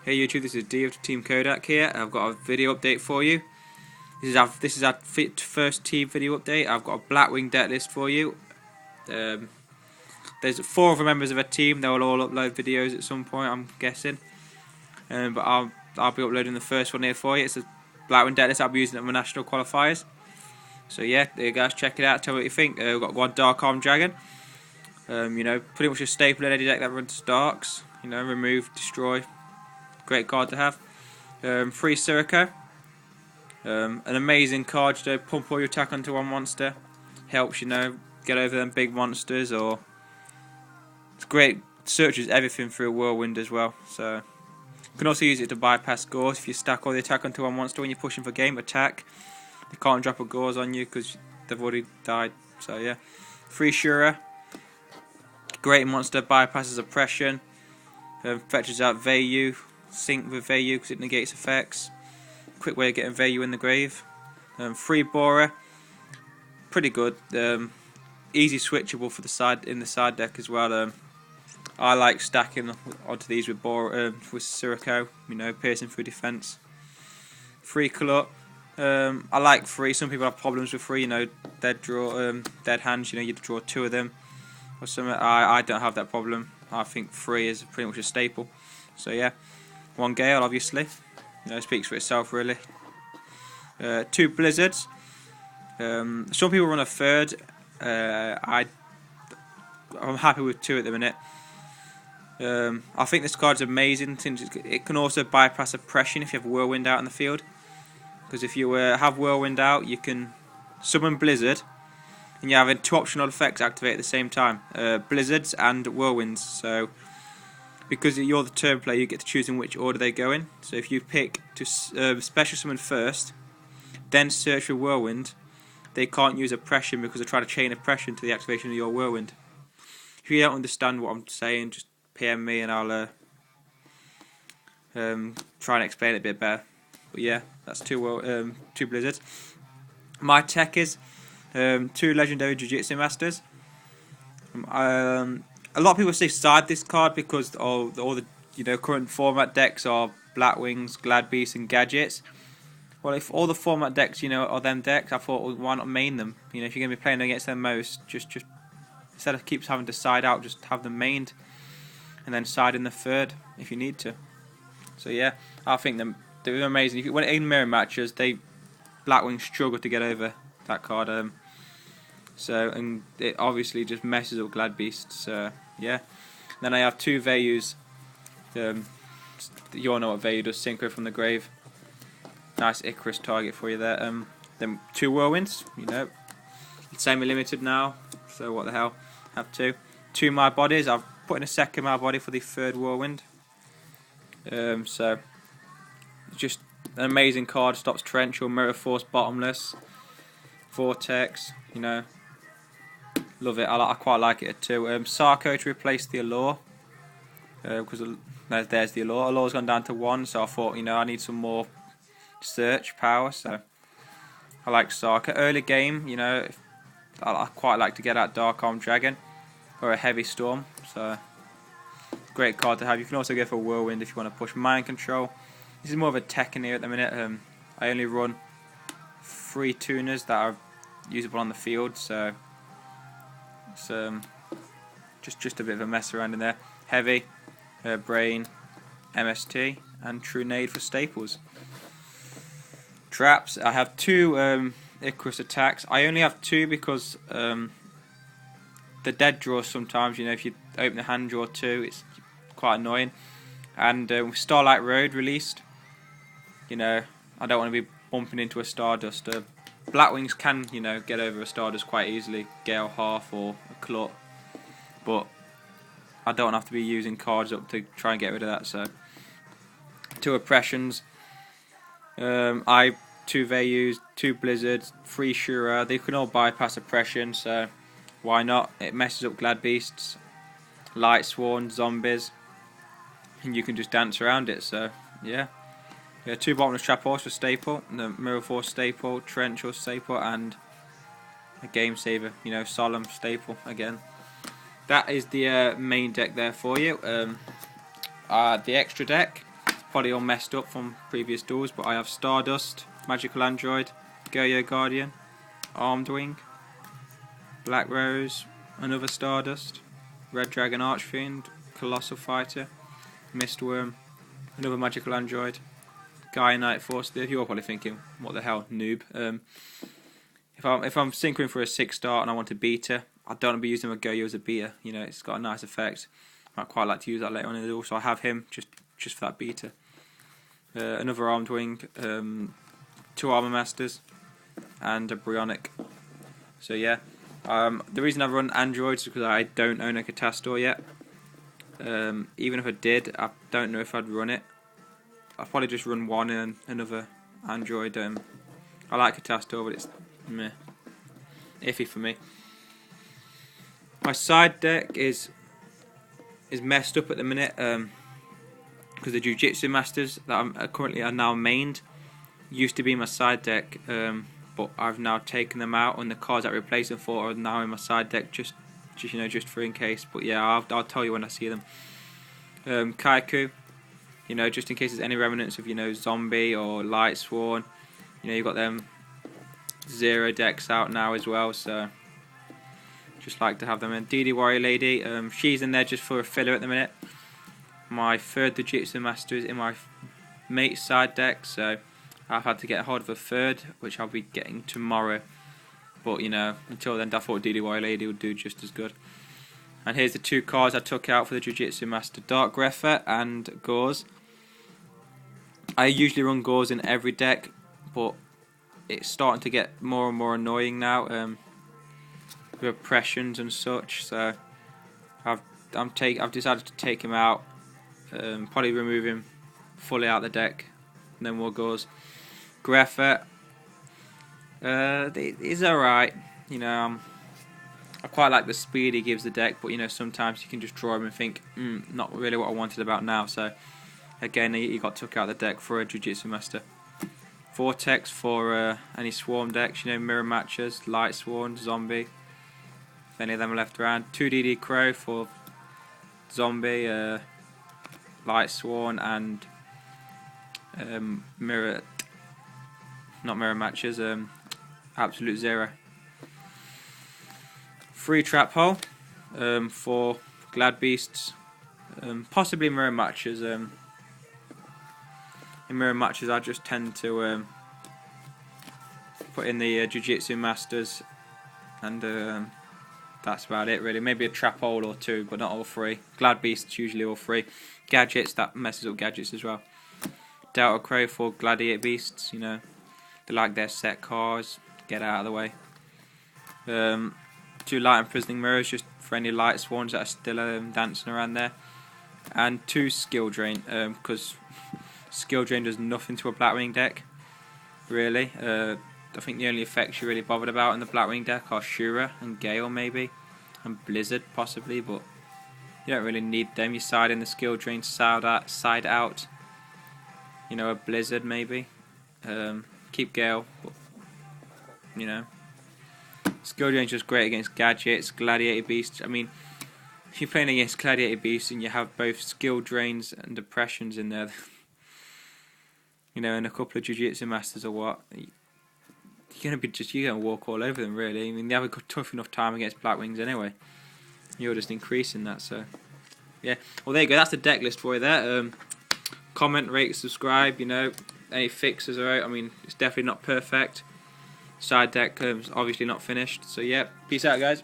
Hey YouTube, this is D of Team KODAC here. I've got a video update for you. This is our first team video update. I've got a Blackwing deck list for you. There's 4 other members of a team. They will all upload videos at some point, I'm guessing. But I'll be uploading the first one here for you. It's a Blackwing deck list I'll be using at my national qualifiers. So yeah, there you guys, check it out. Tell me what you think. We've got one Dark Arm Dragon. You know, pretty much a staple in any deck that runs Darks. You know, remove, destroy. Great card to have. 3 Sirocco. An amazing card to pump all your attack onto one monster. Helps, you know, get over them big monsters, or it's great. Searches everything through a Whirlwind as well. So you can also use it to bypass Gauze. If you stack all the attack onto one monster when you're pushing for game attack, they can't drop a Gauze on you because they've already died. So yeah, 3 Shura. Great monster, bypasses oppression. Fetches out Vayu. Sync with Vayu because it negates effects. Quick way of getting Vayu in the grave. 3 Borer, pretty good. Easy switchable for the side in the side deck as well. I like stacking onto these with with Sirocco. You know, piercing through defense. 3 Clut. I like 3. Some people have problems with 3. You know, dead hands. You know, you draw 2 of them or something. I don't have that problem. I think 3 is pretty much a staple. So yeah. 1 Gale, obviously. You know, speaks for itself, really. 2 Blizzards. Some people run a 3rd. I'm happy with 2 at the minute. I think this card's amazing since it can also bypass oppression if you have Whirlwind out in the field. Because if you have Whirlwind out, you can summon Blizzard, and you're having 2 optional effects activate at the same time. Blizzards and Whirlwinds. So because you're the turn player, you get to choose in which order they go in. So if you pick to special summon first, then search for Whirlwind, they can't use oppression because they try to chain oppression to the activation of your Whirlwind. If you don't understand what I'm saying, just PM me and I'll try and explain it a bit better. But yeah, that's 2 Blizzards. My tech is 2 Legendary Jiu-Jitsu Masters. A lot of people say side this card because all the current format decks are Blackwings, Gladbeasts, and Gadgets. Well, if all the format decks are them decks, I thought, well, why not main them? You know, if you're going to be playing against them most, just instead of keeps having to side out, just have them mained, and then side in the 3rd if you need to. So yeah, I think they're amazing. If you, when in mirror matches, Blackwing struggle to get over that card. And it obviously just messes up Gladbeasts. Yeah. Then I have 2 Vayus. You all know what Vayu does, Synchro from the grave. Nice Icarus target for you there. Then 2 Whirlwinds, you know. Semi-limited now, so what the hell. Have 2. 2 My Bodies. I've put in a 2nd My Body for the 3rd Whirlwind. So, just an amazing card. Stops Torrential, Mirror Force, Bottomless, Vortex, you know. Love it. I quite like it too. Sarko to replace the Allure, because there's the Allure. Allure's gone down to 1, so I thought, I need some more search power. So I like Sarko. Early game, I quite like to get out Dark Arm Dragon or a Heavy Storm. So great card to have. You can also go for Whirlwind if you want to push Mind Control. This is more of a tech in here at the minute. I only run 3 tuners that are usable on the field, so it's just a bit of a mess around in there. Heavy, Brain, MST, and True Nade for staples. Traps. I have 2 Icarus attacks. I only have 2 because the dead draw sometimes. If you open the hand, draw 2. It's quite annoying. And Starlight Road released. I don't want to be bumping into a Stardust. Blackwings can, get over a Stardust quite easily, Gale Half or a Clut, but I don't have to be using cards up to try and get rid of that. So 2 Oppressions, 2 Vayus, 2 Blizzards, 3 Shura. They can all bypass Oppression, so why not? It messes up Gladbeasts, Light Sworn, Zombies, and you can just dance around it. So yeah. 2 Bottomless Trap Horse for staple, the Mirror Force staple, Torrential staple, and a Game Saver, Solemn staple again. That is the main deck there for you. The extra deck probably all messed up from previous duels, but I have Stardust, Magical Android, Go-Yo Guardian, Armed Wing, Black Rose, another Stardust, Red Dragon Archfiend, Colossal Fighter, Mistworm, another Magical Android, Gaia Knight Force. You're probably thinking, what the hell, noob. If I'm syncing for a 6-star and I want a beta, I don't want to be using a Go-Yo as a beta. You know, it's got a nice effect. I might quite like to use that later on in the duel, so I have him just for that beta. Another Armed Wing, 2 Armor Masters, and a Bryonic. So yeah, the reason I've run androids is because I don't own a Catastor yet. Even if I did, I don't know if I'd run it. I'd probably just run one and another android. I like Catastor, but it's meh, iffy for me. My side deck is messed up at the minute because the Jiu-Jitsu Masters that I'm currently are now mained used to be my side deck, but I've now taken them out, and the cards that replace them for are now in my side deck, just for in case. But yeah, I'll tell you when I see them. Kaiku, just in case there's any remnants of Zombie or Light Sworn. You've got them 0 decks out now as well, so just like to have them in. DD Warrior Lady, she's in there just for a filler at the minute. My third Jiu-Jitsu Master is in my mate's side deck, so I've had to get a hold of a third, which I'll be getting tomorrow. But until then, I thought DD Warrior Lady would do just as good. And here's the 2 cards I took out for the Jiu-Jitsu Master: Dark Grepher and Gauze. I usually run Gauze in every deck, but it's starting to get more and more annoying now with oppressions and such. So I've decided to take him out, probably remove him fully out of the deck, and then we'll Gauze. Grepher, he's alright. I quite like the speed he gives the deck, but sometimes you can just draw him and think, not really what I wanted about now. So again, he got took out of the deck for a Jiu-Jitsu Master. Vortex for any Swarm decks, Mirror Matches, Light Sworn, Zombie, if any of them are left around. 2 DD Crow for Zombie, Light Sworn, and Mirror Matches, Absolute Zero. 3 Trap Hole for Glad Beasts, possibly Mirror Matches. In Mirror Matches, I just tend to put in the Jiu-Jitsu Masters, and that's about it really. Maybe a Trap Hole or 2, but not all 3. Glad Beasts usually all 3. Gadgets, that messes up Gadgets as well. Delta Crow for Gladiator Beasts, they like their set cars, get out of the way. 2 Light Imprisoning Mirrors, just for any Light Sworns that are still dancing around there. And 2 Skill Drain, because Skill Drain does nothing to a Blackwing deck, really. I think the only effects you're really bothered about in the Blackwing deck are Shura and Gale maybe, and Blizzard possibly, but you don't really need them. You side in the Skill Drain, side out, a Blizzard maybe. Keep Gale, but Skill Drain's just great against Gadgets, Gladiator Beasts. I mean, if you're playing against Gladiator Beasts and you have both Skill Drains and Depressions in there, and a couple of Jiu-Jitsu Masters or what, you're gonna walk all over them really. I mean, they have a tough enough time against Blackwings anyway. You're just increasing that, so yeah. Well, there you go. That's the deck list for you there. Comment, rate, subscribe. Any fixes are out. I mean, it's definitely not perfect. Side deck is obviously not finished. So yeah, peace out, guys.